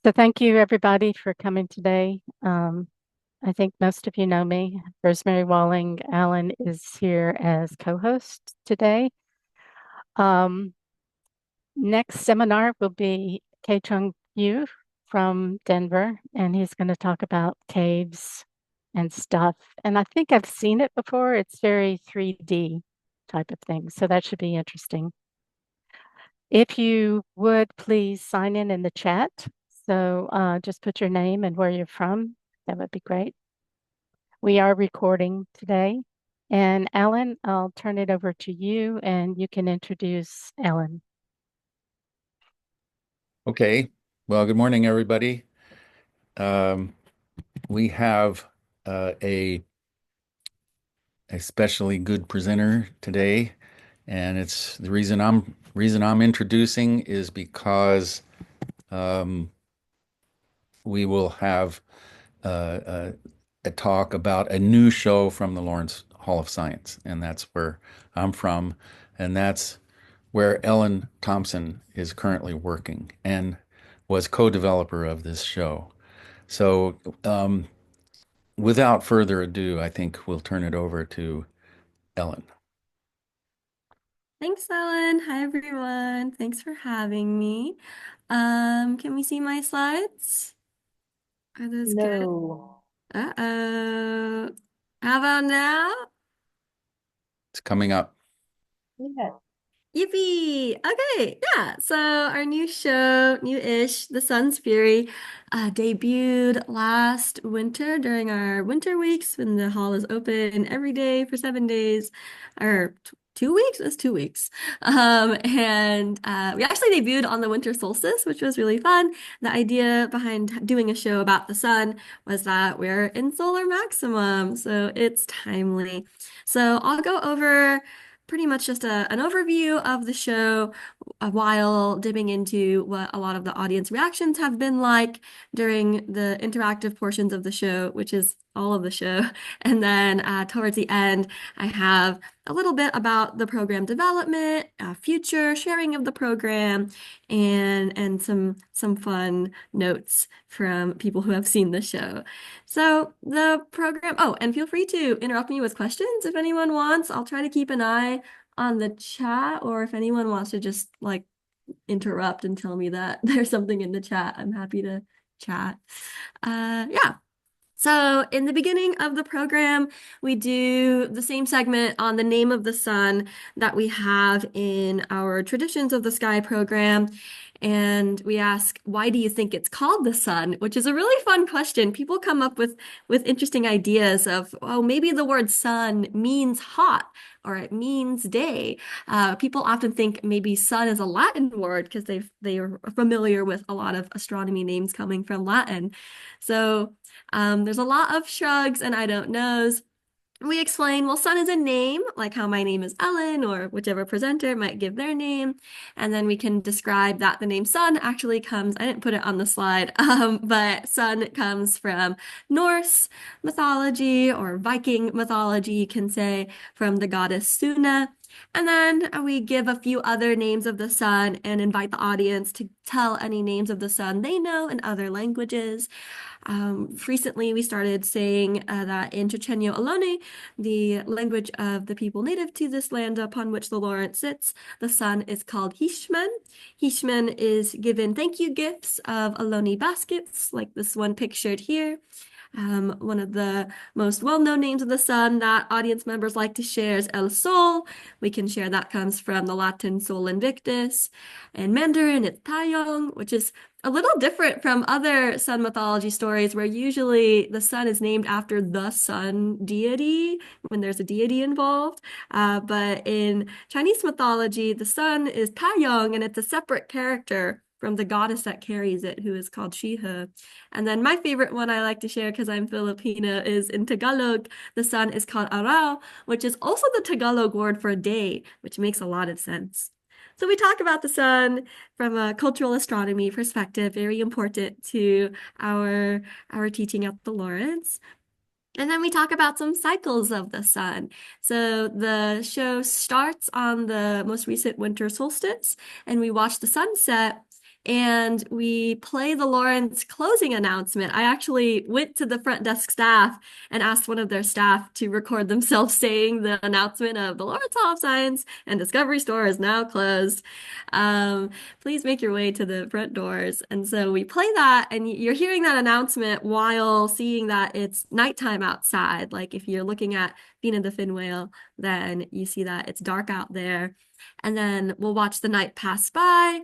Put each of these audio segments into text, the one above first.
So thank you everybody for coming today. I think most of you know me. Rosemary Walling Allen is here as co-host today. Um, Next seminar will be Kei Chung Yu from Denver, and he's going to talk about caves and stuff. And I think I've seen it before. It's very 3D type of thing, so that should be interesting. If you would please sign in the chat. So just put your name and where you're from. That would be great. We are recording today. And Alan, I'll turn it over to you and you can introduce Alan. Okay. Well, good morning, everybody. Um, we have a especially good presenter today, and it's the reason I'm introducing is because um, we will have uh, a talk about a new show from the Lawrence Hall of Science, and that's where I'm from, and that's where Ellen Thompson is currently working and was co-developer of this show. So, without further ado, I think we'll turn it over to Ellen. Thanks, Ellen. Hi, everyone. Thanks for having me. Can we see my slides? Are those good? No. Uh-oh. How about now? It's coming up. Yeah. Yippee! Okay, yeah. So our new show, new-ish, The Sun's Fury, debuted last winter during our winter weeks when the hall is open every day for 7 days, or 2 weeks? It's 2 weeks. And we actually debuted on the winter solstice, which was really fun. The idea behind doing a show about the sun was that we're in solar maximum, so it's timely. So I'll go over pretty much just an overview of the show while dipping into what a lot of the audience reactions have been like during the interactive portions of the show, which is all of the show. And then towards the end, I have a little bit about the program development, future sharing of the program, and some fun notes from people who have seen the show. So the program, oh, and feel free to interrupt me with questions if anyone wants. I'll try to keep an eye on the chat, or if anyone wants to just like interrupt and tell me that there's something in the chat, I'm happy to chat. Yeah. So in the beginning of the program, we do the same segment on the name of the sun that we have in our Traditions of the Sky program. And we ask, why do you think it's called the sun? Which is a really fun question. People come up with interesting ideas of, oh, maybe the word sun means hot or it means day. People often think maybe sun is a Latin word because they are familiar with a lot of astronomy names coming from Latin. So there's a lot of shrugs and I don't knows. We explain, well, sun is a name, like how my name is Ellen, or whichever presenter might give their name. And then we can describe that the name sun actually comes, I didn't put it on the slide, but sun comes from Norse mythology or Viking mythology, you can say, from the goddess Suna. And then we give a few other names of the sun and invite the audience to tell any names of the sun they know in other languages. Recently, we started saying that in Chochenyo Ohlone, the language of the people native to this land upon which the Lawrence sits, the sun is called Hishman. Hishman is given thank you gifts of Ohlone baskets, like this one pictured here. One of the most well-known names of the sun that audience members like to share is El Sol. We can share that comes from the Latin Sol Invictus. In Mandarin, it's Taiyong, which is a little different from other sun mythology stories where usually the sun is named after the sun deity when there's a deity involved. But in Chinese mythology, the sun is Taiyong and it's a separate character from the goddess that carries it, who is called Shihe. And then my favorite one I like to share because I'm Filipina is in Tagalog, the sun is called Araw, which is also the Tagalog word for day, which makes a lot of sense. So we talk about the sun from a cultural astronomy perspective, very important to our teaching at the Lawrence. And then we talk about some cycles of the sun. So the show starts on the most recent winter solstice, and we watch the sunset. and we play the Lawrence closing announcement. I actually went to the front desk staff and asked one of their staff to record themselves saying the announcement of the Lawrence Hall of Science and Discovery Store is now closed. Please make your way to the front doors. And so we play that, and you're hearing that announcement while seeing that it's nighttime outside. Like if you're looking at Fina the fin whale, then you see that it's dark out there. And then we'll watch the night pass by.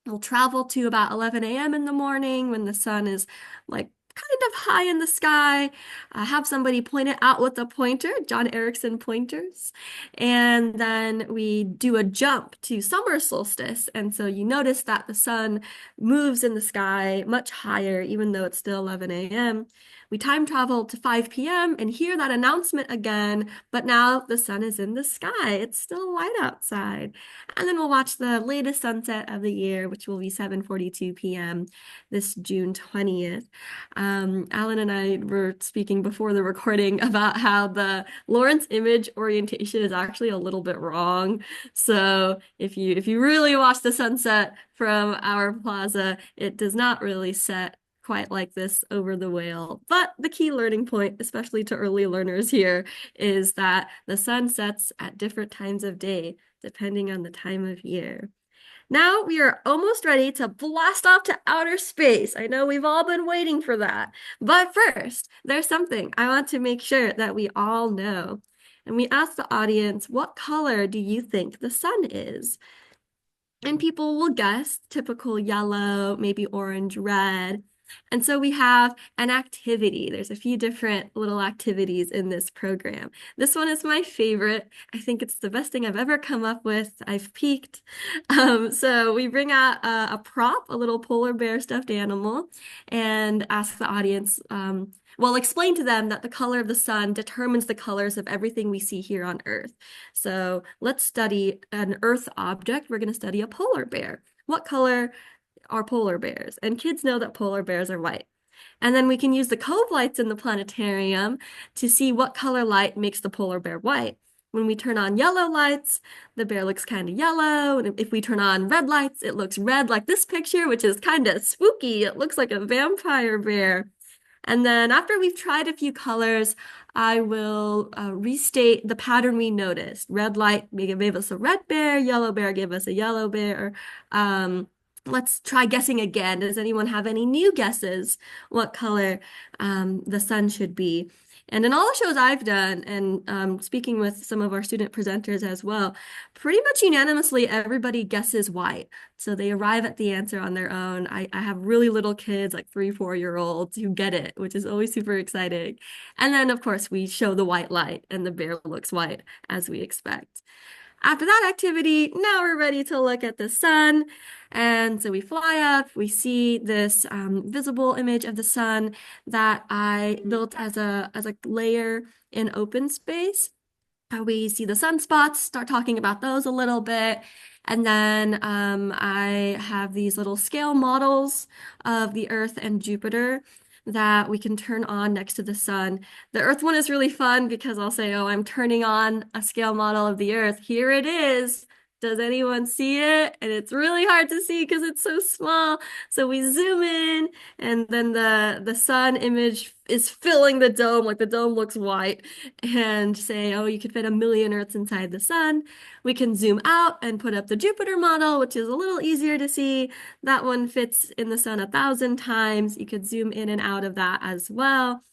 We'll travel to about 11 a.m. in the morning when the sun is like kind of high in the sky. Have somebody point it out with a pointer, John Erickson pointers. And then we do a jump to summer solstice. And so you notice that the sun moves in the sky much higher, even though it's still 11 a.m. We time travel to 5 p.m. and hear that announcement again, but now the sun is in the sky. It's still light outside. And then we'll watch the latest sunset of the year, which will be 7:42 p.m. this June 20th. Alan and I were speaking before the recording about how the Lawrence image orientation is actually a little bit wrong. So if you really watch the sunset from our plaza, it does not really set quite like this over the whale. But the key learning point, especially to early learners here, is that the sun sets at different times of day, depending on the time of year. Now we are almost ready to blast off to outer space. I know we've all been waiting for that. But first, there's something I want to make sure that we all know. And we asked the audience, what color do you think the sun is? And people will guess typical yellow, maybe orange, red. And so we have an activity. There's a few different little activities in this program. This one is my favorite. I think it's the best thing I've ever come up with. I've peaked. So we bring out a prop, a little polar bear stuffed animal, and ask the audience, well, explain to them that the color of the sun determines the colors of everything we see here on Earth. So let's study an Earth object. We're going to study a polar bear. What color are polar bears? And kids know that polar bears are white. And then we can use the cove lights in the planetarium to see what color light makes the polar bear white. When we turn on yellow lights, the bear looks kind of yellow. And if we turn on red lights, it looks red like this picture, which is kind of spooky. It looks like a vampire bear. And then after we've tried a few colors, I will restate the pattern we noticed. Red light gave us a red bear, yellow bear gave us a yellow bear. Let's try guessing again. Does anyone have any new guesses what color the sun should be? And in all the shows I've done, and speaking with some of our student presenters as well, pretty much unanimously everybody guesses white. So they arrive at the answer on their own. I have really little kids, like 3, 4-year-olds, who get it, which is always super exciting. And then, of course, we show the white light, and the bear looks white, as we expect. After that activity, now we're ready to look at the sun. And so we fly up, we see this visible image of the sun that I built as a layer in OpenSpace. We see the sunspots, start talking about those a little bit. And then I have these little scale models of the Earth and Jupiter that we can turn on next to the sun. The Earth one is really fun because I'll say, oh, I'm turning on a scale model of the Earth. Here it is. Does anyone see it? And it's really hard to see because it's so small. So we zoom in, and then the sun image is filling the dome, like the dome looks white, and say, oh, you could fit 1 million Earths inside the sun. We can zoom out and put up the Jupiter model, which is a little easier to see. That one fits in the sun 1,000 times. You could zoom in and out of that as well.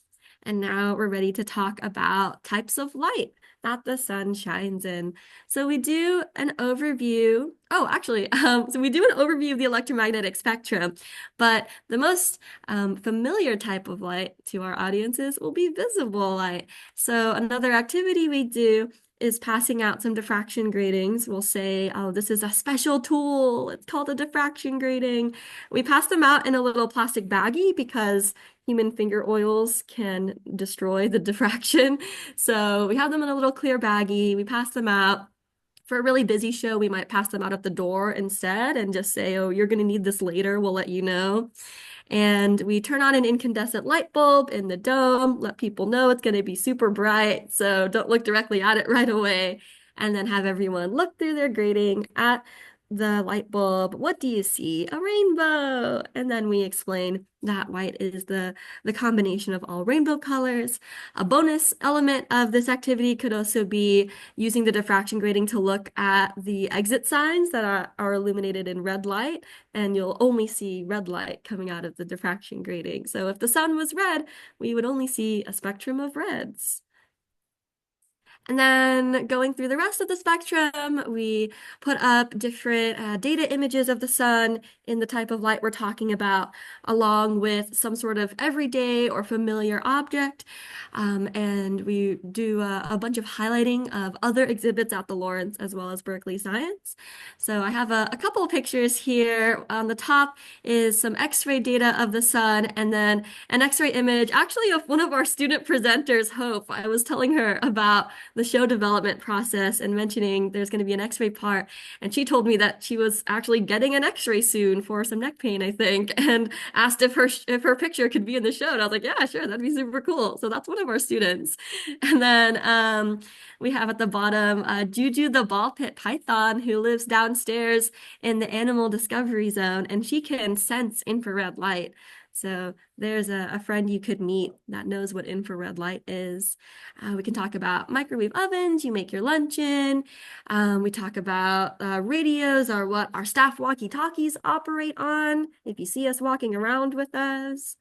And now we're ready to talk about types of light that the sun shines in. So we do an overview. Oh, actually, so we do an overview of the electromagnetic spectrum, but the most familiar type of light to our audiences will be visible light. So another activity we do is passing out some diffraction gratings. We'll say, oh, this is a special tool. It's called a diffraction grating. We pass them out in a little plastic baggie because human finger oils can destroy the diffraction. So we have them in a little clear baggie. We pass them out. For a really busy show, we might pass them out at the door instead and just say, oh, you're going to need this later. We'll let you know. And we turn on an incandescent light bulb in the dome, let people know it's going to be super bright. So don't look directly at it right away. And then have everyone look through their grating at the light bulb, what do you see? A rainbow. And then we explain that white is the combination of all rainbow colors. A bonus element of this activity could also be using the diffraction grating to look at the exit signs that are illuminated in red light, and you'll only see red light coming out of the diffraction grating. So if the sun was red, we would only see a spectrum of reds. And then going through the rest of the spectrum, we put up different data images of the sun in the type of light we're talking about, along with some sort of everyday or familiar object. And we do a bunch of highlighting of other exhibits at the Lawrence as well as Berkeley Science. So I have a couple of pictures here. On the top is some X-ray data of the sun, and then an X-ray image, actually of one of our student presenters, Hope. I was telling her about the show development process and mentioning there's going to be an X-ray part. And she told me that she was actually getting an X-ray soon for some neck pain, I think, and asked if her picture could be in the show. And I was like, yeah, sure, that'd be super cool. So that's one of our students. And then we have at the bottom Juju the ball pit python, who lives downstairs in the animal discovery zone, and she can sense infrared light. So there's a friend you could meet that knows what infrared light is. We can talk about microwave ovens you make your lunch in. We talk about radios, or what our staff walkie-talkies operate on, if you see us walking around with us.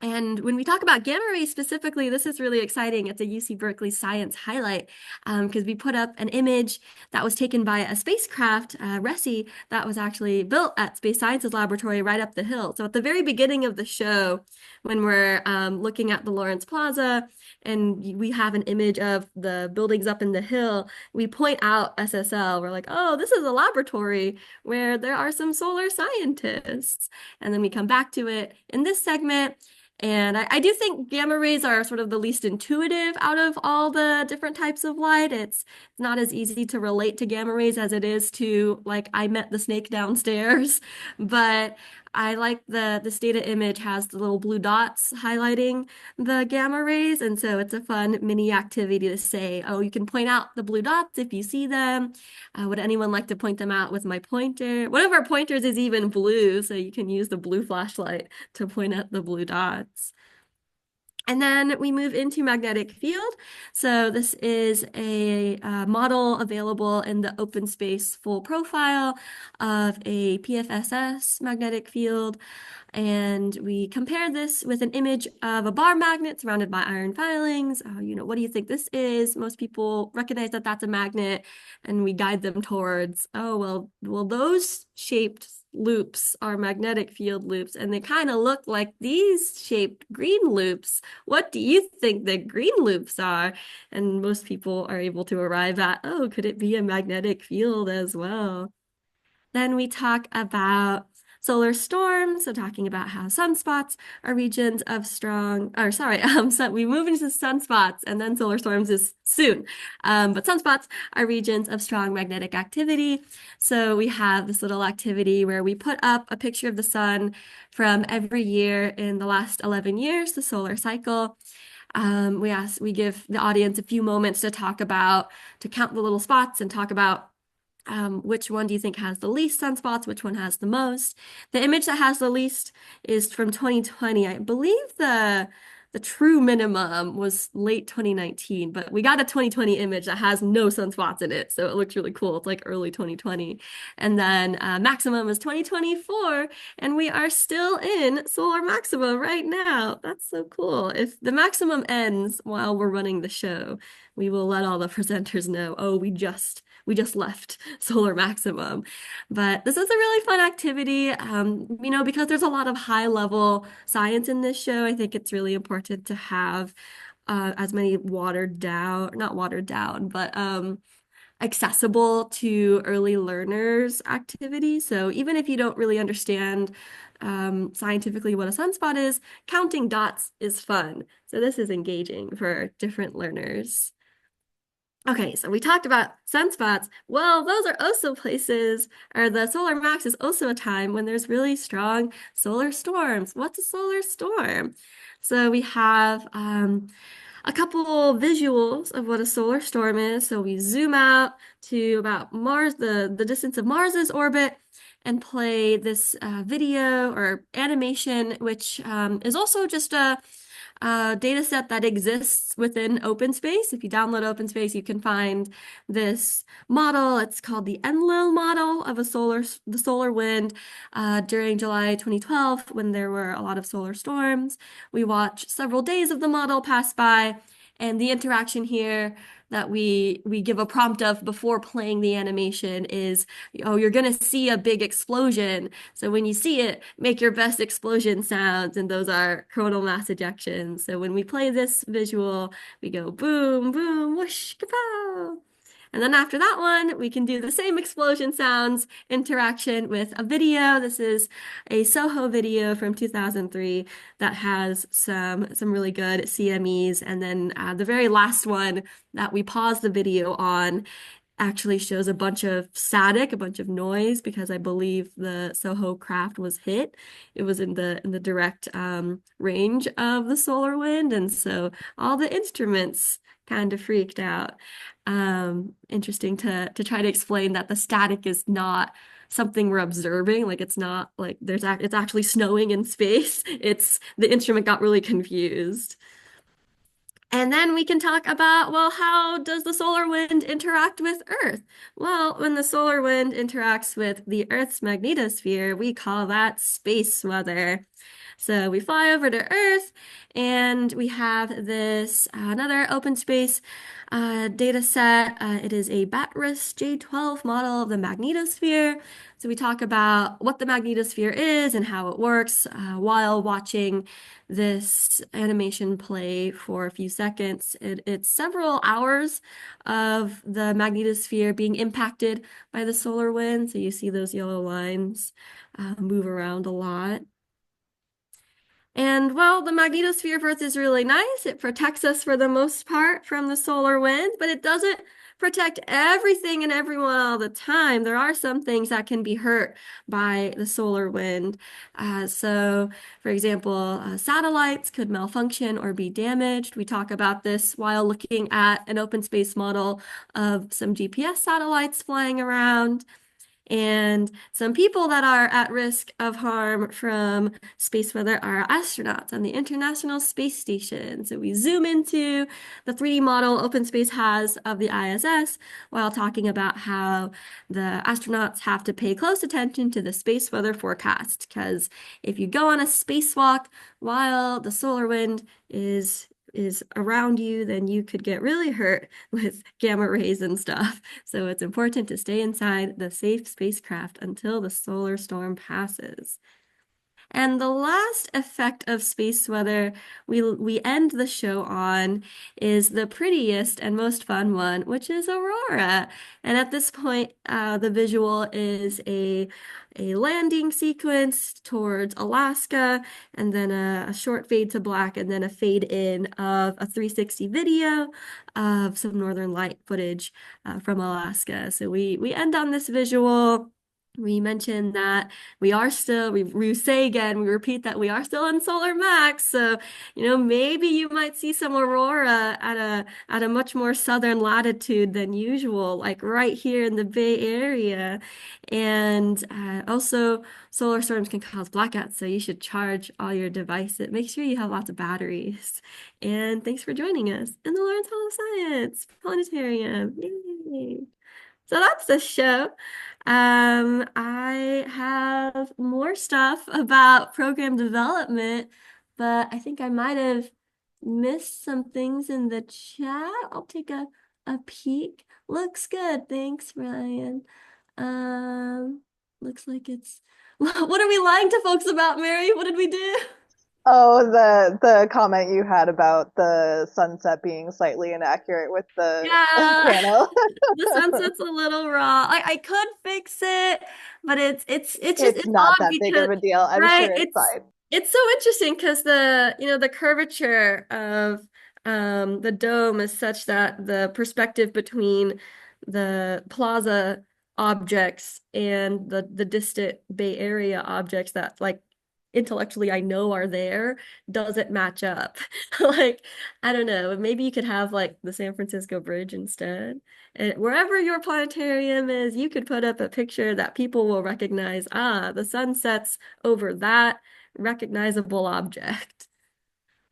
And when we talk about gamma rays specifically, this is really exciting. It's a UC Berkeley science highlight because we put up an image that was taken by a spacecraft, RESI, that was actually built at Space Sciences Laboratory right up the hill. So at the very beginning of the show, when we're looking at the Lawrence Plaza and we have an image of the buildings up in the hill, we point out SSL. We're like, oh, this is a laboratory where there are some solar scientists. And then we come back to it in this segment. And I do think gamma rays are sort of the least intuitive out of all the different types of light. It's not as easy to relate to gamma rays as it is to, like, I met the snake downstairs. But I like this data image has the little blue dots highlighting the gamma rays. And so it's a fun mini activity to say, oh, you can point out the blue dots if you see them. Would anyone like to point them out with my pointer? One of our pointers is even blue, so you can use the blue flashlight to point at the blue dots. And then we move into magnetic field. So this is a model available in the OpenSpace full profile of a PFSS magnetic field. And we compare this with an image of a bar magnet surrounded by iron filings. What do you think this is? Most people recognize that that's a magnet, and we guide them towards, oh, well, those shaped loops are magnetic field loops, and they kind of look like these shaped green loops. What do you think the green loops are? And most people are able to arrive at, oh, could it be a magnetic field as well? Then we talk about solar storms, so talking about how sunspots are regions of strong, or sorry, so we move into sunspots, and then solar storms is soon. But sunspots are regions of strong magnetic activity. So we have this little activity where we put up a picture of the sun from every year in the last 11 years, the solar cycle. We give the audience a few moments to count the little spots and talk about which one do you think has the least sunspots? Which one has the most? The image that has the least is from 2020. I believe the true minimum was late 2019, but we got a 2020 image that has no sunspots in it. So it looks really cool. It's like early 2020. And then maximum is 2024, and we are still in solar maximum right now. That's so cool. If the maximum ends while we're running the show, we will let all the presenters know, oh, we just left solar maximum. But this is a really fun activity, because there's a lot of high level science in this show. I think it's really important to have as many not watered down, but accessible to early learners activities. So even if you don't really understand scientifically what a sunspot is, counting dots is fun. So this is engaging for different learners. Okay, so we talked about sunspots. Well, those are also places, or the solar max is also a time when there's really strong solar storms. What's a solar storm? So we have a couple visuals of what a solar storm is. So we zoom out to about Mars, the distance of Mars's orbit, and play this video or animation, which is also just a data set that exists within OpenSpace. If you download OpenSpace, you can find this model. It's called the Enlil model of the solar wind during July 2012 when there were a lot of solar storms. We watch several days of the model pass by, and the interaction here that we give a prompt of before playing the animation is, oh, you're going to see a big explosion. So when you see it, make your best explosion sounds, and those are coronal mass ejections. So when we play this visual, we go boom, boom, whoosh, kapow. And then after that one, we can do the same explosion sounds interaction with a video. This is a Soho video from 2003 that has some really good CMEs. And then the very last one that we pause the video on actually shows a bunch of static, a bunch of noise, because I believe the Soho craft was hit. It was in the direct range of the solar wind, and so all the instruments kind of freaked out. Interesting to try to explain that the static is not something we're observing. Like it's not like it's actually snowing in space. It's the instrument got really confused. And then we can talk about, well, how does the solar wind interact with Earth? Well, when the solar wind interacts with the Earth's magnetosphere, we call that space weather. So we fly over to Earth and we have this another OpenSpace data set. It is a Batris J12 model of the magnetosphere. So we talk about what the magnetosphere is and how it works while watching this animation play for a few seconds. It's several hours of the magnetosphere being impacted by the solar wind. So you see those yellow lines move around a lot. And well, the magnetosphere of Earth is really nice. It protects us for the most part from the solar wind, but it doesn't protect everything and everyone all the time. There are some things that can be hurt by the solar wind. So, for example, satellites could malfunction or be damaged. We talk about this while looking at an OpenSpace model of some GPS satellites flying around. And some people that are at risk of harm from space weather are astronauts on the International Space Station. So we zoom into the 3D model OpenSpace has of the ISS while talking about how the astronauts have to pay close attention to the space weather forecast. Because if you go on a spacewalk while the solar wind is around you, then you could get really hurt with gamma rays and stuff. So it's important to stay inside the safe spacecraft until the solar storm passes. And the last effect of space weather we end the show on is the prettiest and most fun one, which is aurora. And at this point, the visual is a landing sequence towards Alaska, and then a short fade to black, and then a fade in of a 360 video of some northern light footage from Alaska. So we end on this visual. We mentioned that we say again, we repeat that we are still on solar max. So, maybe you might see some aurora at a much more southern latitude than usual, like right here in the Bay Area. And also, solar storms can cause blackouts, so you should charge all your devices. Make sure you have lots of batteries. And thanks for joining us in the Lawrence Hall of Science Planetarium. Yay! So that's the show. I have more stuff about program development, but I think I might have missed some things in the chat. I'll take a peek. Looks good. Thanks, Ryan. Looks like it's what are we lying to folks about, Mary? What did we do? Oh, the comment you had about the sunset being slightly inaccurate with the channel. The sunset's a little raw. I could fix it, but it's It's not odd that big of a deal. I'm right, sure it's fine. It's so interesting because the curvature of the dome is such that the perspective between the plaza objects and the distant Bay Area objects that like intellectually I know are there doesn't match up. Like, I don't know, maybe you could have like the San Francisco Bridge instead. And wherever your planetarium is, you could put up a picture that people will recognize. Ah, the sun sets over that recognizable object.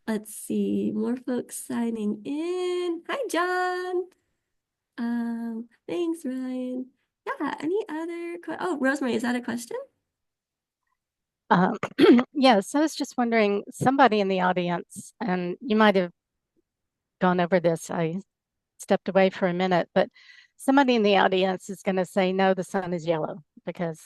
Let's see, more folks signing in. Hi, John. Thanks, Ryan. Yeah, any other oh, Rosemary, is that a question? Yes, I was just wondering, somebody in the audience, and you might have gone over this, I stepped away for a minute, but somebody in the audience is going to say, no, the sun is yellow because,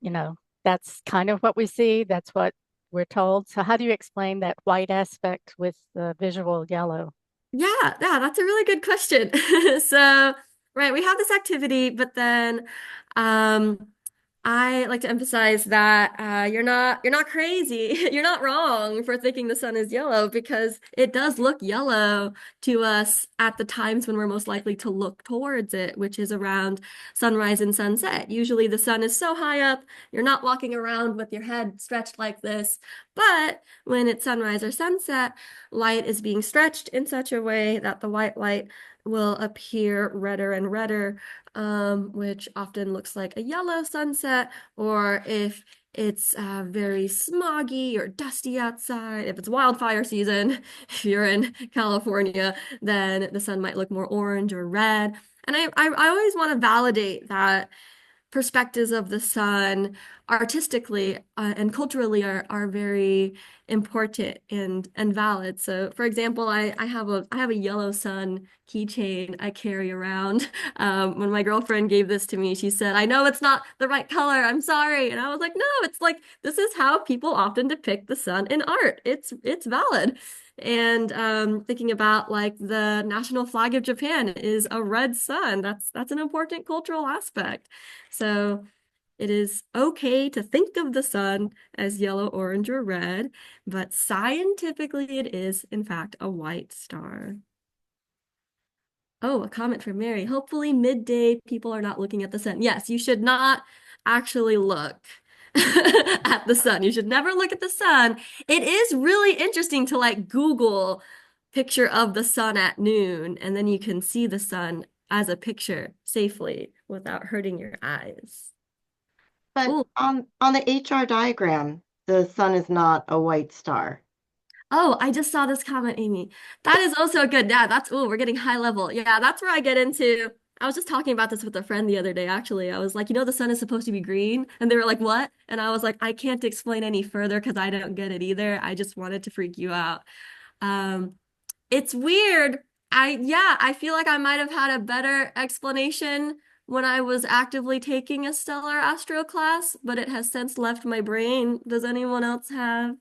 you know, that's kind of what we see. That's what we're told. So how do you explain that white aspect with the visual yellow? Yeah, that's a really good question. So, right, we have this activity, but then I like to emphasize that you're not crazy. You're not wrong for thinking the sun is yellow because it does look yellow to us at the times when we're most likely to look towards it, which is around sunrise and sunset. Usually the sun is so high up, you're not walking around with your head stretched like this. But when it's sunrise or sunset, light is being stretched in such a way that the white light will appear redder and redder, which often looks like a yellow sunset, or if it's very smoggy or dusty outside, if it's wildfire season, if you're in California, then the sun might look more orange or red. And I always want to validate that perspectives of the sun artistically and culturally are very important and valid. So for example, I have a yellow sun keychain I carry around. When my girlfriend gave this to me, she said, I know it's not the right color, I'm sorry. And I was like, no, it's like this is how people often depict the sun in art. It's valid. And thinking about like the national flag of Japan is a red sun. That's an important cultural aspect. So it is okay to think of the sun as yellow, orange, or red, but scientifically it is, in fact, a white star. Oh, a comment from Mary. Hopefully midday people are not looking at the sun. Yes, you should not actually look at the sun. You should never look at the sun. It is really interesting to like Google picture of the sun at noon, and then you can see the sun as a picture safely without hurting your eyes. But Ooh. on the HR diagram, the sun is not a white star. Oh, I just saw this comment, Amy. That is also good. Yeah, we're getting high level. Yeah, that's where I get into. I was just talking about this with a friend the other day, actually. I was like, the sun is supposed to be green. And they were like, what? And I was like, I can't explain any further because I don't get it either. I just wanted to freak you out. It's weird. I feel like I might have had a better explanation when I was actively taking a stellar astro class, but it has since left my brain. Does anyone else have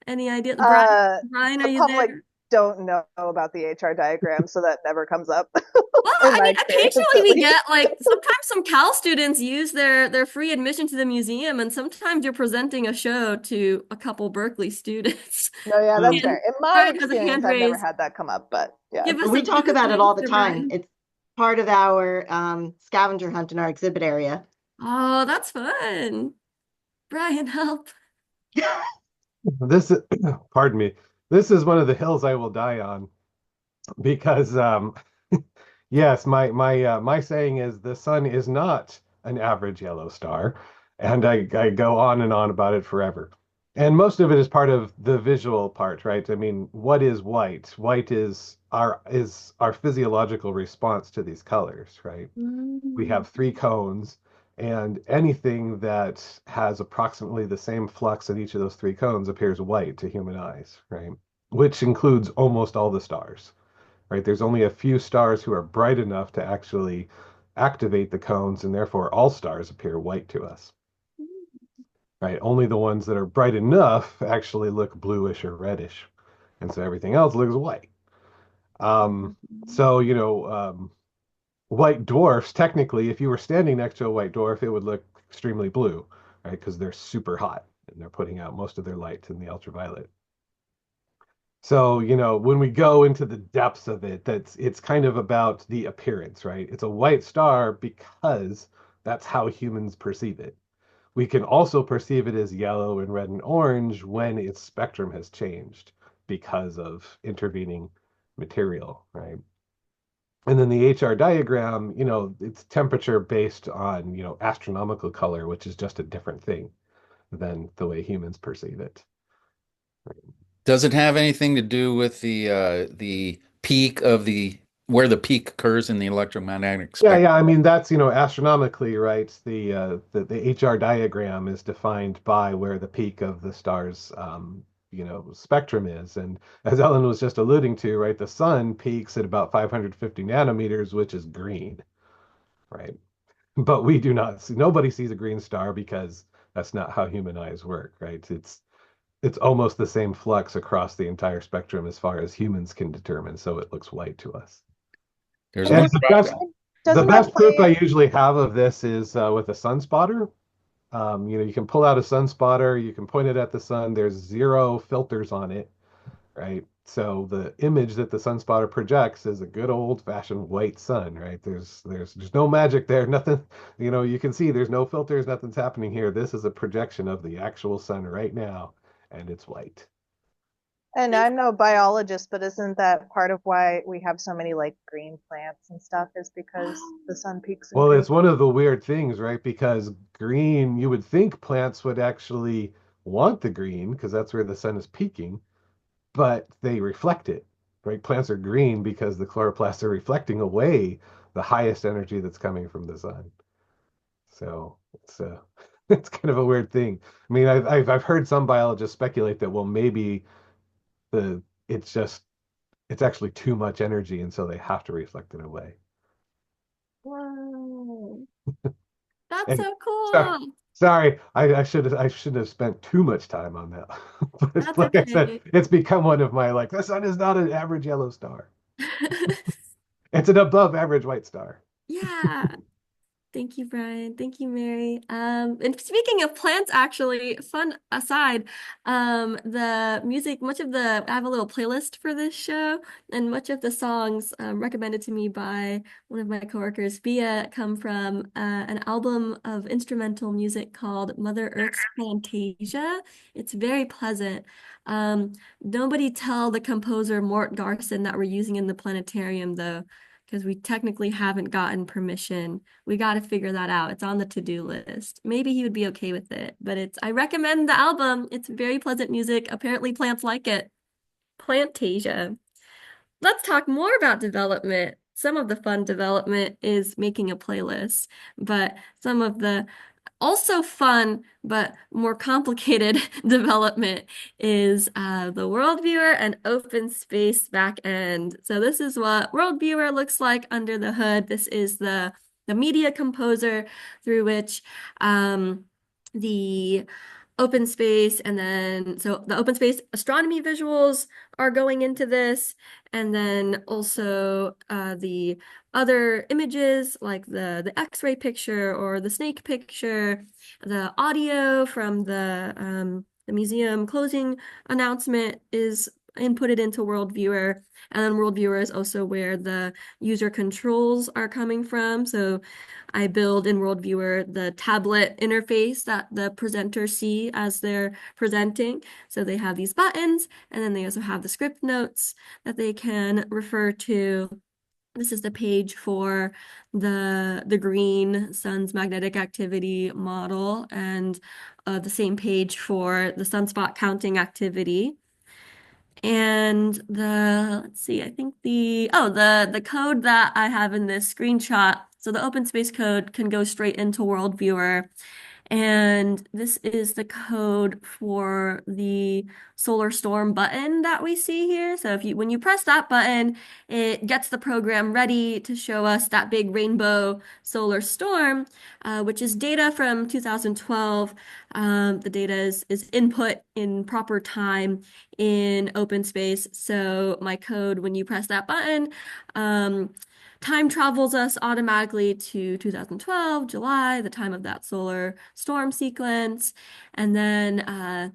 any idea? Brian, are The you public there? don't know about the HR diagram, so that never comes up. Well, In I my mean, experience, occasionally at we least. get like sometimes some Cal students use their free admission to the museum, and sometimes you're presenting a show to a couple Berkeley students. No, yeah, that's And fair. In my Brian has a experience, hand I've never raised. had that come up, but yeah. We talk Give us about an it all the answer, time. Brian. It's part of our scavenger hunt in our exhibit area. Oh, that's fun. Brian, help. This is, pardon me. This is one of the hills I will die on because yes, my saying is the sun is not an average yellow star, and I go on and on about it forever. And most of it is part of the visual part, right? I mean, what is white? White is our physiological response to these colors, right? We have three cones, and anything that has approximately the same flux in each of those three cones appears white to human eyes, right? Which includes almost all the stars, right? There's only a few stars who are bright enough to actually activate the cones, and therefore all stars appear white to us, right? Only the ones that are bright enough actually look bluish or reddish, and so everything else looks white. So, white dwarfs, technically, if you were standing next to a white dwarf, it would look extremely blue, right? Because they're super hot and they're putting out most of their light in the ultraviolet. So, when we go into the depths of it, it's kind of about the appearance, right? It's a white star because that's how humans perceive it. we can also perceive it as yellow and red and orange when its spectrum has changed because of intervening material, right? And then the HR diagram, it's temperature based on, astronomical color, which is just a different thing than the way humans perceive it. Does it have anything to do with the peak of the where the peak occurs in the electromagnetic spectrum? Yeah. I mean, that's, astronomically, right? The HR diagram is defined by where the peak of the star's, spectrum is. And as Ellen was just alluding to, right, the sun peaks at about 550 nanometers, which is green, right? But we do not see, nobody sees a green star because that's not how human eyes work, right? It's almost the same flux across the entire spectrum as far as humans can determine, so it looks white to us. There's And no the best proof I usually have of this is with a sun spotter. You can pull out a sun spotter, you can point it at the sun. There's zero filters on it, right? So the image that the sun spotter projects is a good old-fashioned white sun, right? There's no magic there, nothing. You can see there's no filters, nothing's happening here. This is a projection of the actual sun right now, and it's white. And I'm no biologist, but isn't that part of why we have so many like green plants and stuff is because the sun peaks in Well, green? it's one of the weird things, right? Because green, you would think plants would actually want the green because that's where the sun is peaking, but they reflect it, right? Plants are green because the chloroplasts are reflecting away the highest energy that's coming from the sun. So it's it's kind of a weird thing. I mean, I've heard some biologists speculate that, well, maybe it's actually too much energy, and so they have to reflect it away. Whoa. That's And so cool. sorry, I shouldn't have spent too much time on that. But That's like I said, okay. it's become one of my the sun is not an average yellow star. It's an above average white star. Yeah. Thank you, Brian. Thank you, Mary. And speaking of plants, actually, fun aside, the music, I have a little playlist for this show, and much of the songs recommended to me by one of my coworkers, Bia, come from an album of instrumental music called Mother Earth's Plantasia. It's very pleasant. Nobody tell the composer Mort Garson that we're using in the planetarium, though, because we technically haven't gotten permission. We got to figure that out. It's on the to-do list. Maybe he would be okay with it, but I recommend the album. It's very pleasant music. Apparently plants like it. Plantasia. Let's talk more about development. Some of the fun development is making a playlist, but some of the also fun but more complicated development is the WorldViewer and OpenSpace backend. So this is what WorldViewer looks like under the hood. This is the media composer through which the OpenSpace and then so the OpenSpace astronomy visuals are going into this, and then also the other images like the X-ray picture or the snake picture, the audio from the museum closing announcement is inputted into WorldViewer, and then WorldViewer is also where the user controls are coming from. So I build in WorldViewer the tablet interface that the presenters see as they're presenting. So they have these buttons, and then they also have the script notes that they can refer to. This is the page for the green sun's magnetic activity model, and the same page for the sunspot counting activity. And let's see, I think the code that I have in this screenshot, so the OpenSpace code can go straight into WorldViewer. And this is the code for the solar storm button that we see here. So when you press that button, it gets the program ready to show us that big rainbow solar storm, which is data from 2012. The data is input in proper time in OpenSpace. So my code, when you press that button, time travels us automatically to 2012, July, the time of that solar storm sequence. And then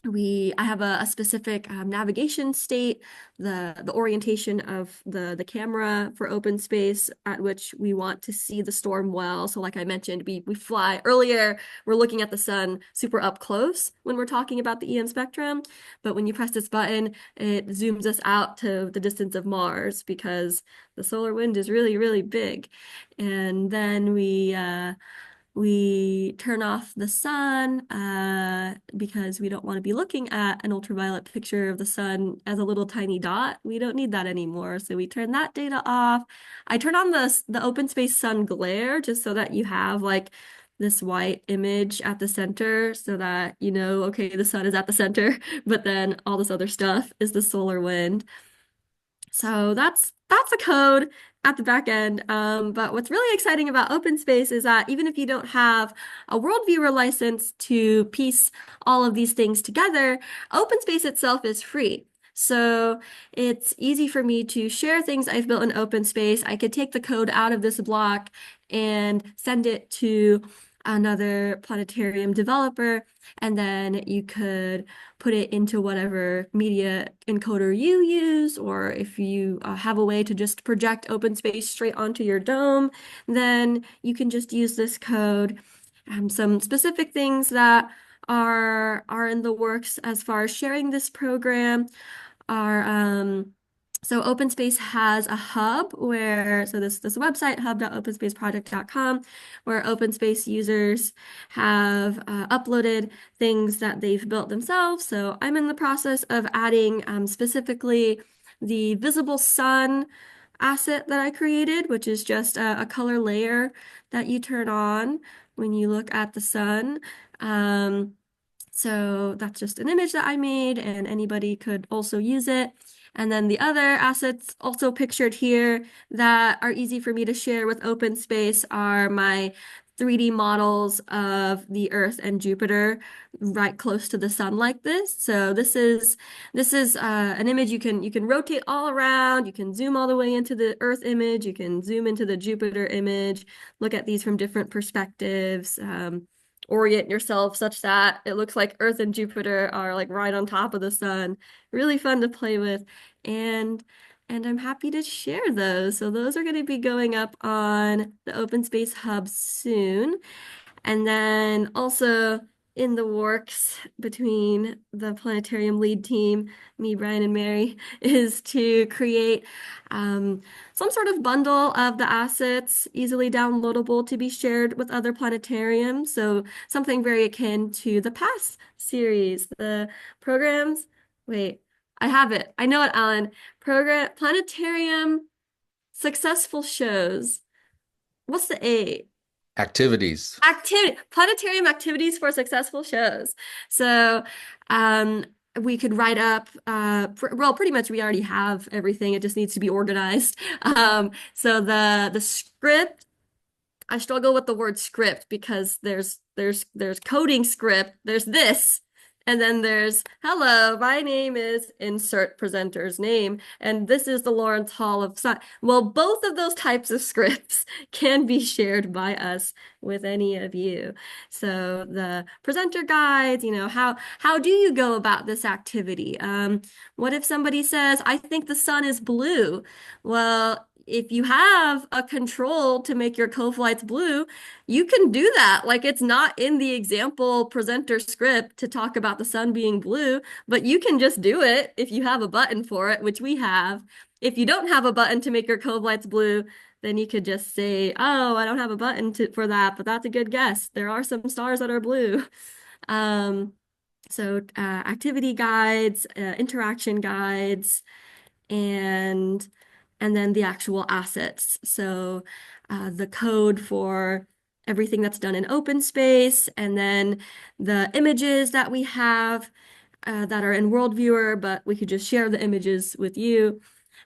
I have a specific navigation state, the orientation of the camera for OpenSpace at which we want to see the storm well. So like I mentioned, we fly earlier, we're looking at the sun super up close when we're talking about the EM spectrum. But when you press this button, it zooms us out to the distance of Mars because the solar wind is really, really big. And then we turn off the sun because we don't want to be looking at an ultraviolet picture of the sun as a little tiny dot. We don't need that anymore. So we turn that data off. I turn on the OpenSpace sun glare just so that you have like this white image at the center so that you know, okay, the sun is at the center, but then all this other stuff is the solar wind. So that's the code at the back end. But what's really exciting about OpenSpace is that even if you don't have a WorldViewer license to piece all of these things together, OpenSpace itself is free. So it's easy for me to share things I've built in OpenSpace. I could take the code out of this block and send it to another Planetarium developer, and then you could put it into whatever media encoder you use, or if you have a way to just project OpenSpace straight onto your dome, then you can just use this code. Some specific things that are in the works as far as sharing this program are so OpenSpace has a hub where, so this website, hub.openspaceproject.com, where OpenSpace users have uploaded things that they've built themselves. So I'm in the process of adding specifically the visible sun asset that I created, which is just a color layer that you turn on when you look at the sun. So that's just an image that I made, and anybody could also use it. And then the other assets also pictured here that are easy for me to share with OpenSpace are my 3D models of the Earth and Jupiter right close to the sun like this. So this is an image you can rotate all around. You can zoom all the way into the Earth image. You can zoom into the Jupiter image. Look at these from different perspectives. Orient yourself such that it looks like Earth and Jupiter are like right on top of the sun. Really fun to play with. And I'm happy to share those. So those are going to be going up on the OpenSpace Hub soon. And then also in the works between the planetarium lead team, me, Brian, and Mary, is to create some sort of bundle of the assets easily downloadable to be shared with other planetariums. So something very akin to the past series, the programs. Wait, I have it. I know it, Alan. Planetarium successful shows. What's the A? Activities. Planetarium activities for successful shows. So we could write up, well, pretty much we already have everything. It just needs to be organized. So the script, I struggle with the word script because there's coding script, there's this, and then there's, hello, my name is insert presenter's name, and this is the Lawrence Hall of Science. Well, both of those types of scripts can be shared by us with any of you. So the presenter guides, you know, how do you go about this activity? What if somebody says, I think the sun is blue? Well, if you have a control to make your co-flights blue, you can do that. Like it's not in the example presenter script to talk about the sun being blue, but you can just do it if you have a button for it, which we have. If you don't have a button to make your co-flights blue, then you could just say, oh, I don't have a button for that, but that's a good guess. There are some stars that are blue. So activity guides, interaction guides, and then the actual assets. So the code for everything that's done in OpenSpace, and then the images that we have that are in WorldViewer, but we could just share the images with you.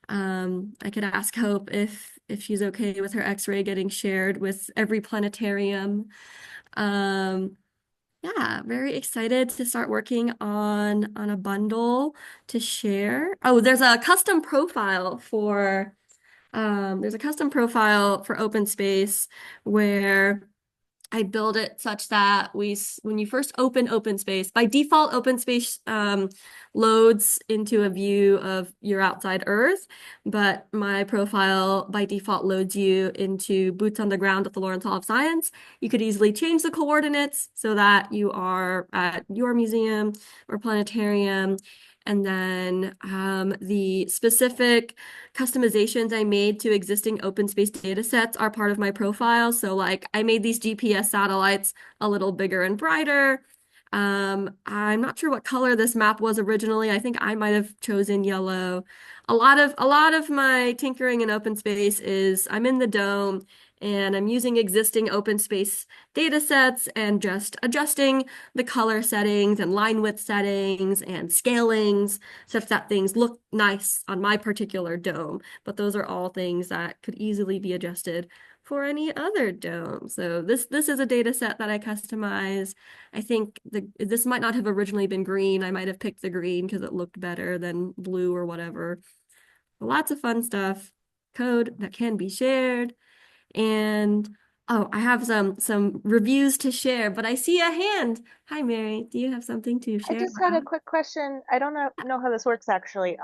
I could ask Hope if she's okay with her X-ray getting shared with every planetarium. Yeah, very excited to start working on a bundle to share. Oh, there's a custom profile for OpenSpace where I build it such that when you first open OpenSpace, by default, OpenSpace loads into a view of your outside Earth, but my profile by default loads you into boots on the ground at the Lawrence Hall of Science. You could easily change the coordinates so that you are at your museum or planetarium. And then the specific customizations I made to existing OpenSpace data sets are part of my profile. So like I made these GPS satellites a little bigger and brighter. I'm not sure what color this map was originally. I think I might have chosen yellow. A lot of my tinkering in OpenSpace is I'm in the dome and I'm using existing OpenSpace data sets and just adjusting the color settings and line width settings and scalings such that things look nice on my particular dome. But those are all things that could easily be adjusted for any other dome. So this is a data set that I customize. I think this might not have originally been green. I might have picked the green because it looked better than blue or whatever. Lots of fun stuff. Code that can be shared. And oh, I have some reviews to share, but I see a hand. Hi, Mary. Do you have something to I share just had a about? quick question. I don't know how this works actually.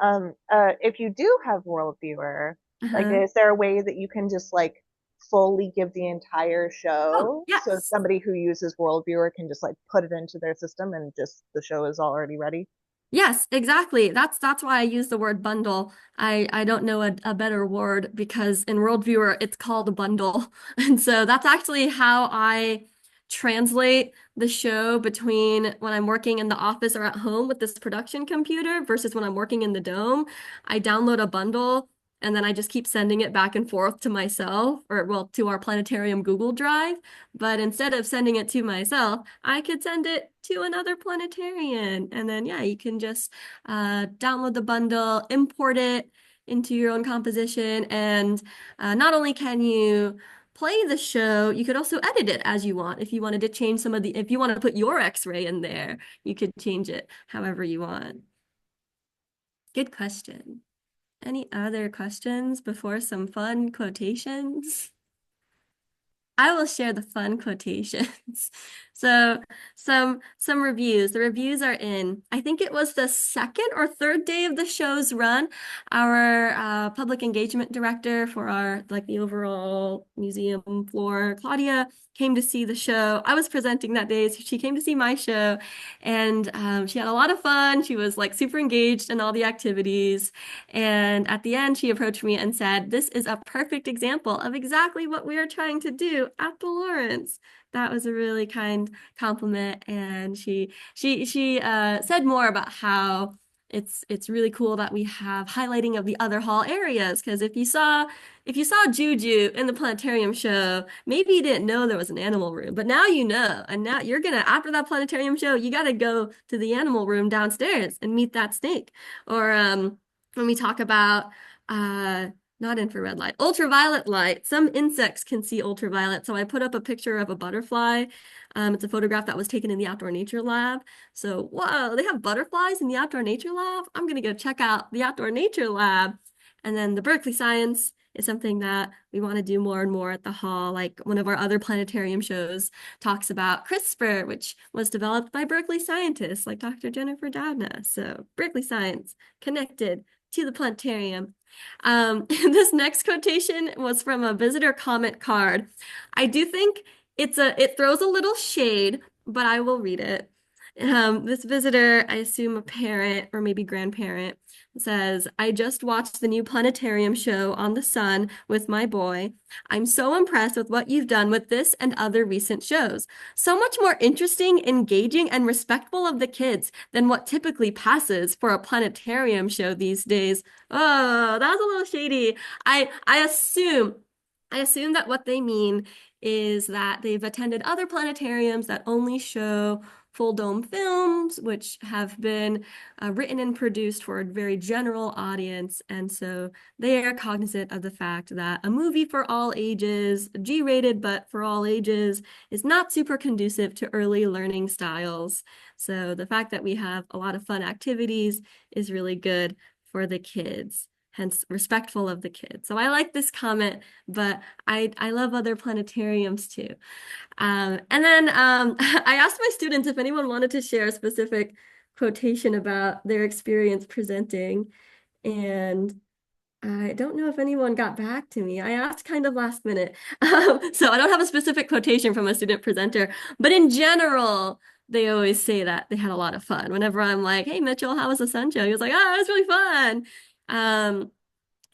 If you do have WorldViewer, like, Uh-huh. is there a way that you can just like fully give the entire Oh, show so yes. somebody who uses WorldViewer can just like put it into their system and just the show is already ready? Yes, exactly. That's why I use the word bundle. I don't know a better word because in WorldViewer it's called a bundle. And so that's actually how I translate the show between when I'm working in the office or at home with this production computer versus when I'm working in the dome. I download a bundle and then I just keep sending it back and forth to myself or well to our Planetarium Google Drive. But instead of sending it to myself, I could send it to another planetarian. And then, yeah, you can just download the bundle, import it into your own composition. And not only can you play the show, you could also edit it as you want. If you wanted to change if you want to put your X-ray in there, you could change it however you want. Good question. Any other questions before some fun quotations? I will share the fun quotations. So some reviews. The reviews are in. I think it was the second or third day of the show's run. Our public engagement director for our the overall museum floor, Claudia, came to see the show. I was presenting that day, so she came to see my show, and she had a lot of fun. She was like super engaged in all the activities. And at the end, she approached me and said, "This is a perfect example of exactly what we are trying to do at the Lawrence." That was a really kind compliment. And she said more about how it's really cool that we have highlighting of the other hall areas. Because if you saw Juju in the planetarium show, maybe you didn't know there was an animal room, but now you know. And now you're gonna, after that planetarium show, you gotta go to the animal room downstairs and meet that snake. Or when we talk about not infrared light, ultraviolet light. Some insects can see ultraviolet. So I put up a picture of a butterfly. It's a photograph that was taken in the outdoor nature lab. So, whoa, they have butterflies in the outdoor nature lab. I'm gonna go check out the outdoor nature lab. And then the Berkeley Science is something that we want to do more and more at the hall. Like one of our other planetarium shows talks about CRISPR, which was developed by Berkeley scientists like Dr. Jennifer Doudna. So Berkeley Science connected to the planetarium. This next quotation was from a visitor comment card. I do think it throws a little shade, but I will read it. This visitor, I assume a parent or maybe grandparent, says, "I just watched the new planetarium show on the Sun with my boy. I'm so impressed with what you've done with this and other recent shows. So much more interesting, engaging, and respectful of the kids than what typically passes for a planetarium show these days." Oh, that was a little shady. I assume that what they mean is that they've attended other planetariums that only show full dome films, which have been written and produced for a very general audience. And so they are cognizant of the fact that a movie for all ages, G-rated, but for all ages, is not super conducive to early learning styles. So the fact that we have a lot of fun activities is really good for the kids. hence respectful of the kids. So I like this comment, but I love other planetariums too. And then I asked my students if anyone wanted to share a specific quotation about their experience presenting, and I don't know if anyone got back to me. I asked kind of last minute. So I don't have a specific quotation from a student presenter, but in general, they always say that they had a lot of fun. Whenever I'm like, hey, Mitchell, how was the sun show? He was like, oh, it was really fun.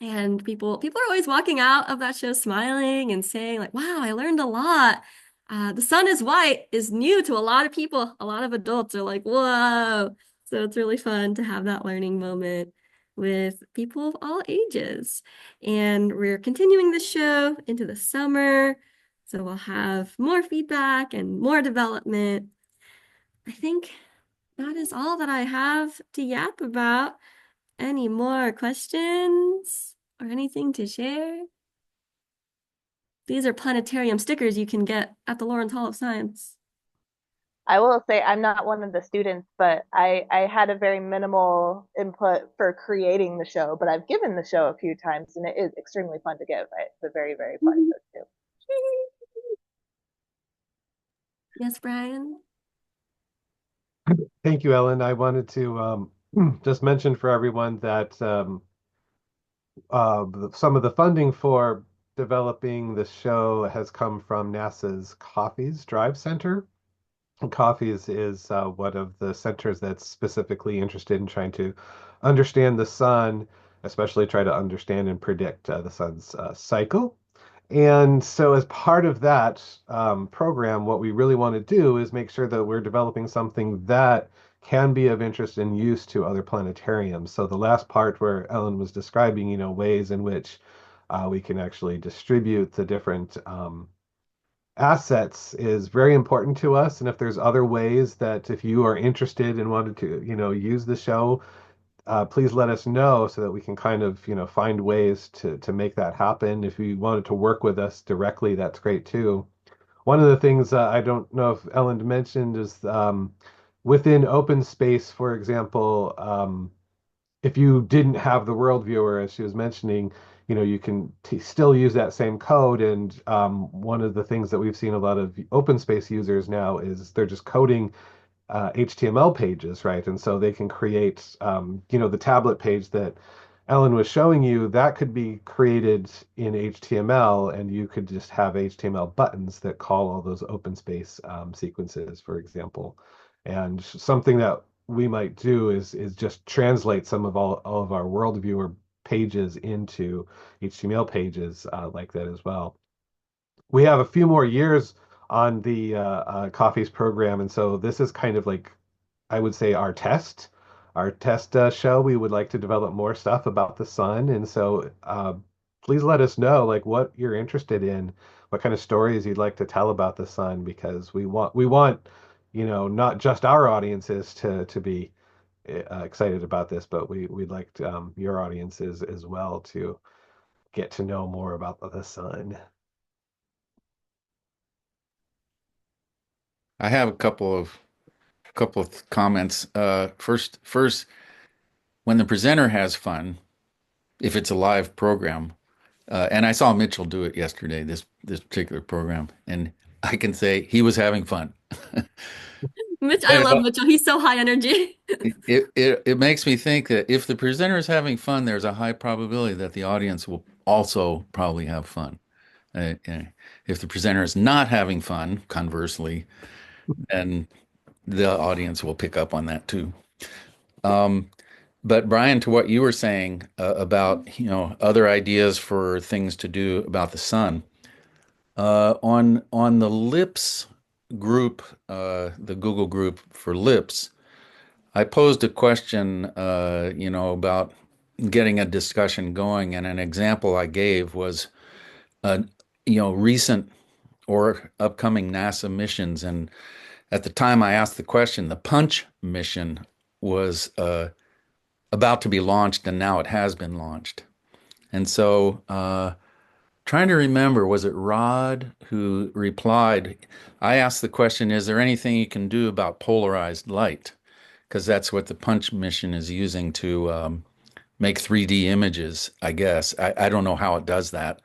And people are always walking out of that show smiling and saying like, wow, I learned a lot. The sun is white is new to a lot of people. A lot of adults are like, whoa. So it's really fun to have that learning moment with people of all ages. And we're continuing the show into the summer. So we'll have more feedback and more development. I think that is all that I have to yap about. Any more questions or anything to share? These are planetarium stickers you can get at the Lawrence Hall of Science. I will say I'm not one of the students, but I had a very minimal input for creating the show, but I've given the show a few times and it is extremely fun to give. It's a very, very fun show too. Yes, Brian? Thank you, Ellen. I wanted to just mention for everyone that some of the funding for developing the show has come from NASA's COFFEE's Drive Center. COFFEE's is one of the centers that's specifically interested in trying to understand the sun, especially try to understand and predict the sun's cycle. And so, as part of that program, what we really want to do is make sure that we're developing something that can be of interest and use to other planetariums. So, the last part where Ellen was describing, ways in which we can actually distribute the different assets is very important to us. And if there's other ways that if you are interested and wanted to, use the show, please let us know so that we can kind of, find ways to make that happen. If you wanted to work with us directly, that's great too. One of the things I don't know if Ellen mentioned is within OpenSpace, for example, if you didn't have the WorldViewer, as she was mentioning, you can still use that same code. And one of the things that we've seen a lot of OpenSpace users now is they're just coding HTML pages, right? And so they can create, the tablet page that Ellen was showing you, that could be created in HTML, and you could just have HTML buttons that call all those OpenSpace sequences, for example. And something that we might do is just translate some of all of our WorldViewer pages into HTML pages like that as well. We have a few more years on the COFFEE's program, and so this is kind of like, I would say, our test show. We would like to develop more stuff about the sun, and so please let us know like what you're interested in, what kind of stories you'd like to tell about the sun, because we want not just our audiences to be excited about this, but we'd like your audiences as well to get to know more about the sun. I have a couple of comments. First, when the presenter has fun, if it's a live program, and I saw Mitchell do it yesterday, this particular program, and I can say he was having fun. Mitch, I love Mitchell. He's so high energy. It makes me think that if the presenter is having fun, there's a high probability that the audience will also probably have fun. If the presenter is not having fun, conversely, then the audience will pick up on that too. But Brian, to what you were saying about other ideas for things to do about the sun, on the LIPS group, the Google group for LIPS, I posed a question, about getting a discussion going, and an example I gave was, recent or upcoming NASA missions. And at the time I asked the question, the Punch mission was about to be launched, and now it has been launched. And so, trying to remember, was it Rod who replied? I asked the question, is there anything you can do about polarized light? Because that's what the Punch mission is using to make 3D images, I guess. I don't know how it does that.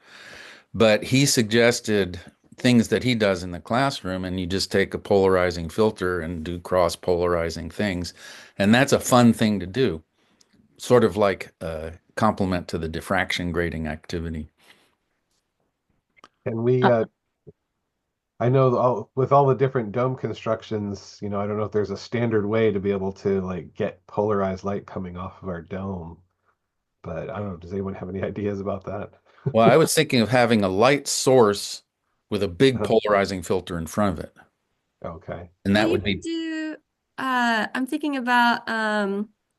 But he suggested things that he does in the classroom, and you just take a polarizing filter and do cross polarizing things. And that's a fun thing to do, sort of like a complement to the diffraction grading activity. And we, I know with all the different dome constructions, I don't know if there's a standard way to be able to like get polarized light coming off of our dome, but I don't know. Does anyone have any ideas about that? Well, I was thinking of having a light source with a big polarizing filter in front of it. Okay. And Well, that you would could be, do, I'm thinking about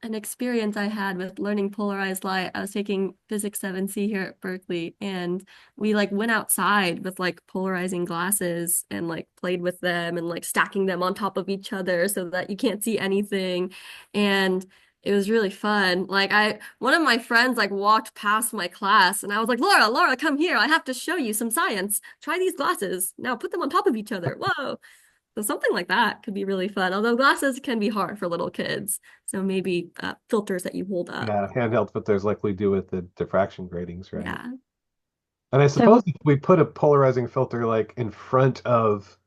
an experience I had with learning polarized light. I was taking Physics 7C here at Berkeley, and we like went outside with like polarizing glasses and like played with them and like stacking them on top of each other so that you can't see anything. And it was really fun. One of my friends like walked past my class and I was like, Laura, come here. I have to show you some science. Try these glasses. Now put them on top of each other. Whoa. So something like that could be really fun. Although glasses can be hard for little kids. So maybe filters that you hold up. Yeah, handheld filters like we do with the diffraction gratings, right? Yeah. And I So, suppose if we put a polarizing filter like in front of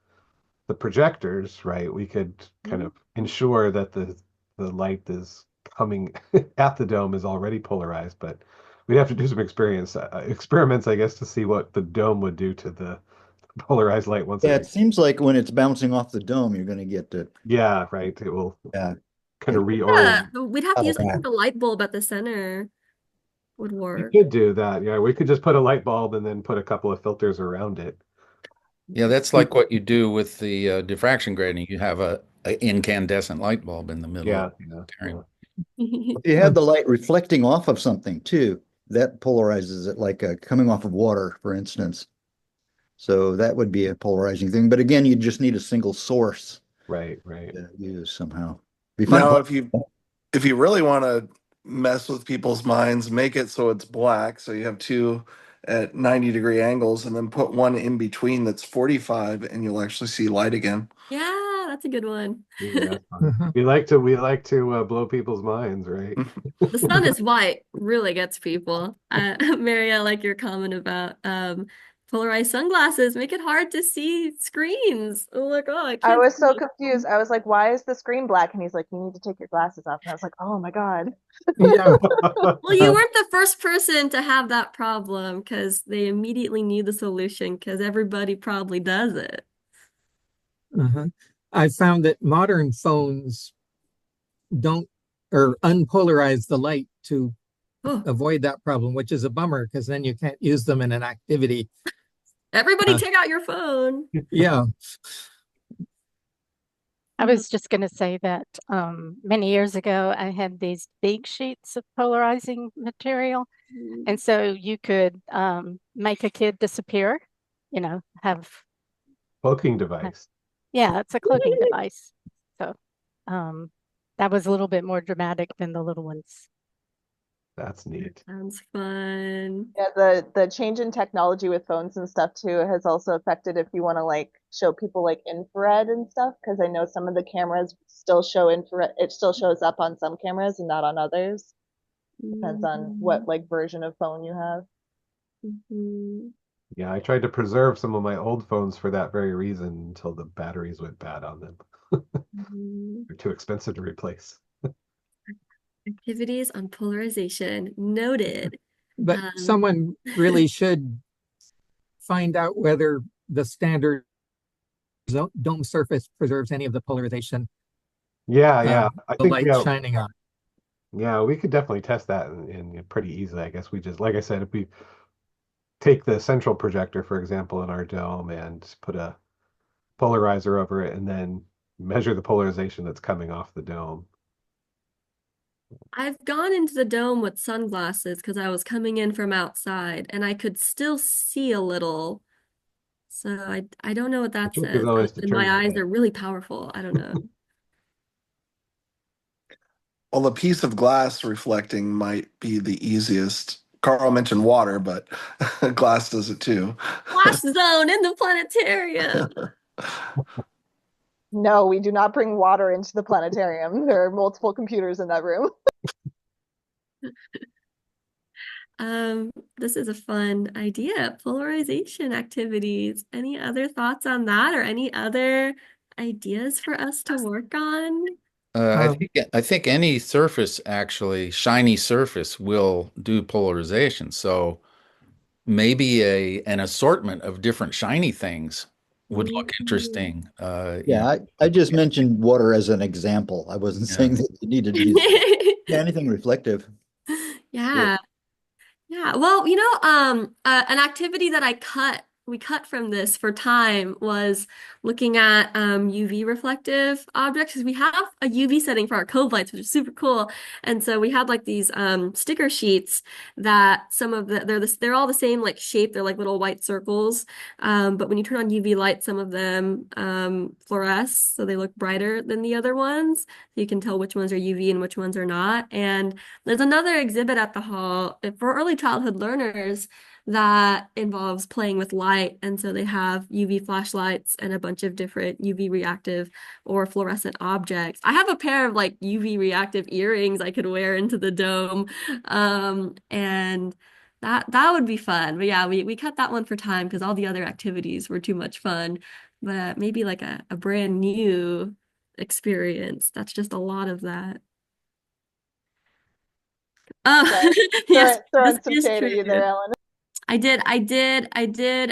the projectors, right, we could kind of ensure that the light is coming at the dome is already polarized, but we'd have to do some experiments, I guess, to see what the dome would do to the polarized light once Yeah, it. it seems like when it's bouncing off the dome, you're going to get the Yeah, right. It will yeah. kind of Yeah, reorient. but we'd have to use, I Yeah. think the light bulb at the center would You work. could do that. Yeah, we could just put a light bulb and then put a couple of filters around it. yeah, that's like what you do with the diffraction grating. You have a incandescent light bulb in the middle of Yeah, the yeah, planetarium. If you have the light reflecting off of something too, that polarizes it like coming off of water, for instance. So that would be a polarizing thing. But again, you just need a single source right, right. to use somehow. Be fun. Now, if you really want to mess with people's minds, make it so it's black. So you have two at 90-degree angles, and then put one in between that's 45, and you'll actually see light again. Yeah, that's a good one. Ooh, that's fun. We like to blow people's minds, right? The sun is white really gets people. Mary, I like your comment about polarized sunglasses make it hard to see screens. Oh my God, I I can't was so see. confused. I was like, why is the screen black? And he's like, you need to take your glasses off. And I was like, oh my God. Yeah. Well, you weren't the first person to have that problem because they immediately knew the solution because everybody probably does it. Uh-huh. I found that modern phones don't or unpolarize the light to Oh, avoid that problem, which is a bummer because then you can't use them in an activity. everybody take out your phone. Yeah. I was just going to say that many years ago, I had these big sheets of polarizing material. And so you could make a kid disappear, have, Cloaking device. yeah, it's a cloaking device. So that was a little bit more dramatic than the little ones. That's neat. Sounds fun. Yeah, the change in technology with phones and stuff too has also affected if you want to like show people like infrared and stuff, because I know some of the cameras still show infrared. It still shows up on some cameras and not on others. Depends on what like version of phone you have. Mhm. Yeah, I tried to preserve some of my old phones for that very reason until the batteries went bad on them. Mhm. They're too expensive to replace. Activities on polarization noted. But someone really should find out whether the standard dome surface preserves any of the polarization. Yeah. I The think light shining on. Yeah, we could definitely test that in pretty easily. I guess we just, like I said, if we take the central projector, for example, in our dome and put a polarizer over it and then measure the polarization that's coming off the dome. I've gone into the dome with sunglasses because I was coming in from outside and I could still see a little. So I don't know what that trick is says. always to And turn my your eyes head. are really powerful. I don't know. Well, a piece of glass reflecting might be the easiest. Carl mentioned water, but glass does it too. Flash zone in the planetarium. No, we do not bring water into the planetarium. There are multiple computers in that room. This is a fun idea. Polarization activities. Any other thoughts on that or any other ideas for us to work on? I think any surface, actually, shiny surface, will do polarization. So maybe an assortment of different shiny things would look Ooh. interesting. Yeah, I just mentioned water as an example. I wasn't Yeah. saying that you needed to use yeah, anything reflective. Yeah. Yeah, well, an activity that we cut from this for time was looking at UV reflective objects because we have a UV setting for our cove lights, which is super cool. And so we had like these sticker sheets that some of they're all the same like shape. They're like little white circles. But when you turn on UV light, some of them fluoresce, so they look brighter than the other ones. So you can tell which ones are UV and which ones are not. And there's another exhibit at the hall for early childhood learners that involves playing with light. And so they have UV flashlights and a bunch of different UV reactive or fluorescent objects. I have a pair of like UV reactive earrings I could wear into the dome. And that would be fun. But yeah, we cut that one for time because all the other activities were too much fun. But maybe like a brand new experience. That's just a lot of that. Oh, Sorry, yes, this throwing some is shade true. at you there, Ellen. I did,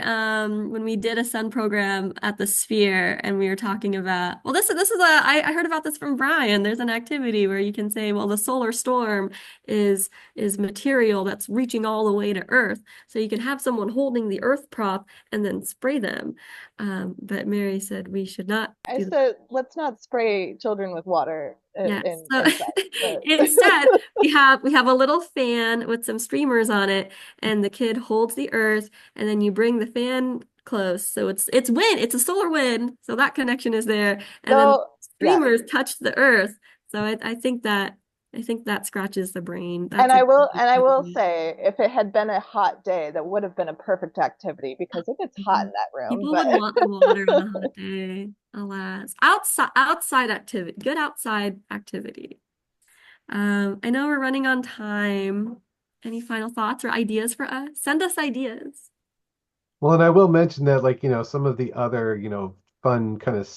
when we did a sun program at the Sphere and we were talking about, well, I heard about this from Brian. There's an activity where you can say, well, the solar storm is material that's reaching all the way to Earth. So you can have someone holding the Earth prop and then spray them. But Mary said we should not I do that. said, let's not spray children with water Yes. in So inside, but instead, we have a little fan with some streamers on it, and the kid holds the earth, and then you bring the fan close. So it's wind, it's a solar wind, so that connection is there. And then the so yeah. streamers touch the earth. So I think that scratches the brain. And That's a I will good and I will activity. say, if it had been a hot day, that would have been a perfect activity because it gets hot in that room. People would But want the water on a hot day, alas. Outside activity, good outside activity. I know we're running on time. Any final thoughts or ideas for us? Send us ideas. Well, and I will mention that, like, some of the other, fun kind of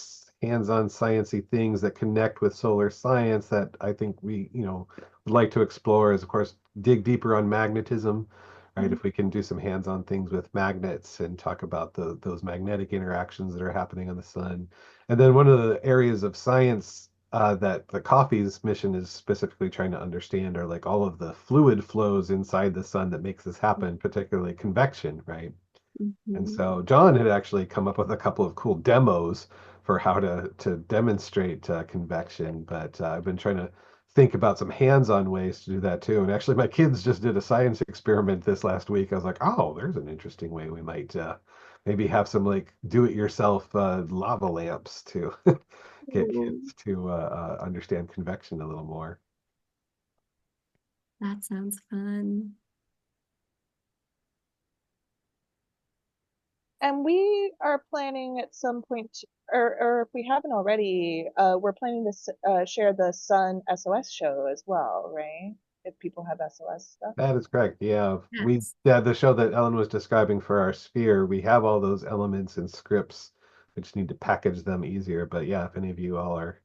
hands-on sciencey things that connect with solar science that I think we, would like to explore is, of course, dig deeper on magnetism, right? Mhm. If we can do some hands-on things with magnets and talk about those magnetic interactions that are happening on the sun. And then one of the areas of science that the Coffee's mission is specifically trying to understand are like all of the fluid flows inside the sun that makes this happen, particularly convection, right? And Mhm. so John had actually come up with a couple of cool demos for how to demonstrate convection, but I've been trying to think about some hands-on ways to do that too. And actually, my kids just did a science experiment this last week. I was like, oh, there's an interesting way we might maybe have some like do-it-yourself lava lamps to get Ooh, kids to understand convection a little more. that sounds fun. and we are planning at some point, or if we haven't already, we're planning to share the Sun SOS show as well, right? If people have SOS stuff. That is correct. Yeah, Yes. the show that Ellen was describing for our sphere, we have all those elements and scripts. We just need to package them easier. But yeah, if any of you all are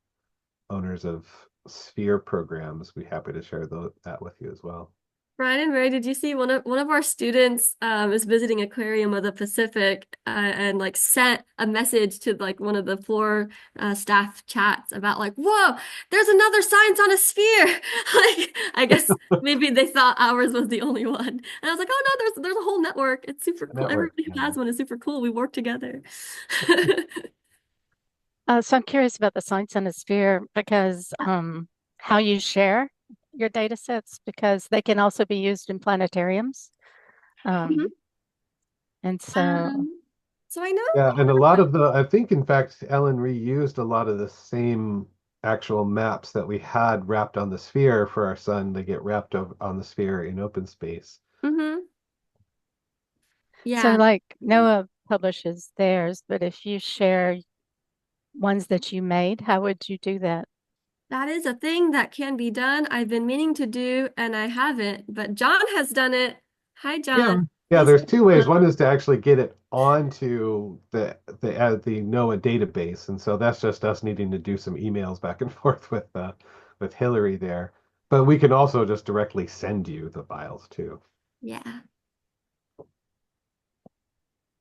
owners of sphere programs, we'd be happy to share that with you as well. Brian and Mary, did you see one of our students is visiting Aquarium of the Pacific and like sent a message to like one of the floor staff chats about like, whoa, there's another science on a sphere. Like I guess maybe they thought ours was the only one. And I was like, oh no, there's a whole network. It's super cool. Network. Everybody who has one is super cool. We work together. So I'm curious about the Science Sphere because how you share your data sets because they can also be used in planetariums. Mhm. And so So I know. Yeah, and a lot of I think in fact, Ellen reused a lot of the same actual maps that we had wrapped on the sphere for our sun. They get wrapped on the sphere in OpenSpace. Hmm. so Yeah, like NOAA publishes theirs, but if you share ones that you made, how would you do that? that is a thing that can be done. I've been meaning to do and I haven't, but John has done it Hi, Yeah, John. Yeah, Nice there's to two meet ways. you. One is to actually get it onto the NOAA database, and so that's just us needing to do some emails back and forth with Hillary there. But we can also just directly send you the files too. Yeah.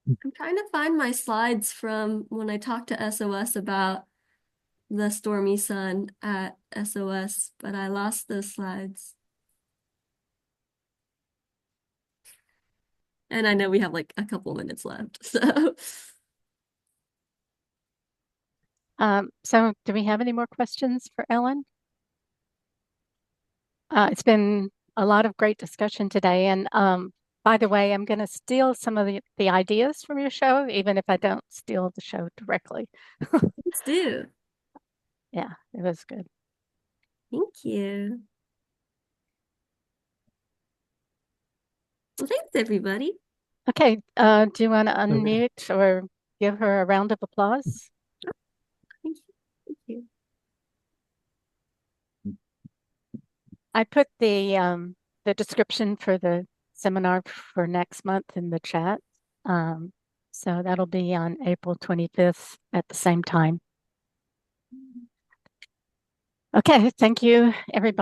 I'm trying to find my slides from when I talked to SOS about the stormy sun at SOS, but I lost those slides. And I know we have like a couple minutes left, so. So do we have any more questions for Ellen? It's been a lot of great discussion today. And by the way, I'm going to steal some of the ideas from your show, even if I don't steal the show directly. Let's do. Yeah, it was good. Thank you. Well, thanks, everybody. Okay, do you want to unmute or give her a round of applause? Thank you. Thank you. I put the description for the seminar for next month in the chat. So that'll be on April 25th at the same time. Okay, thank you, everybody.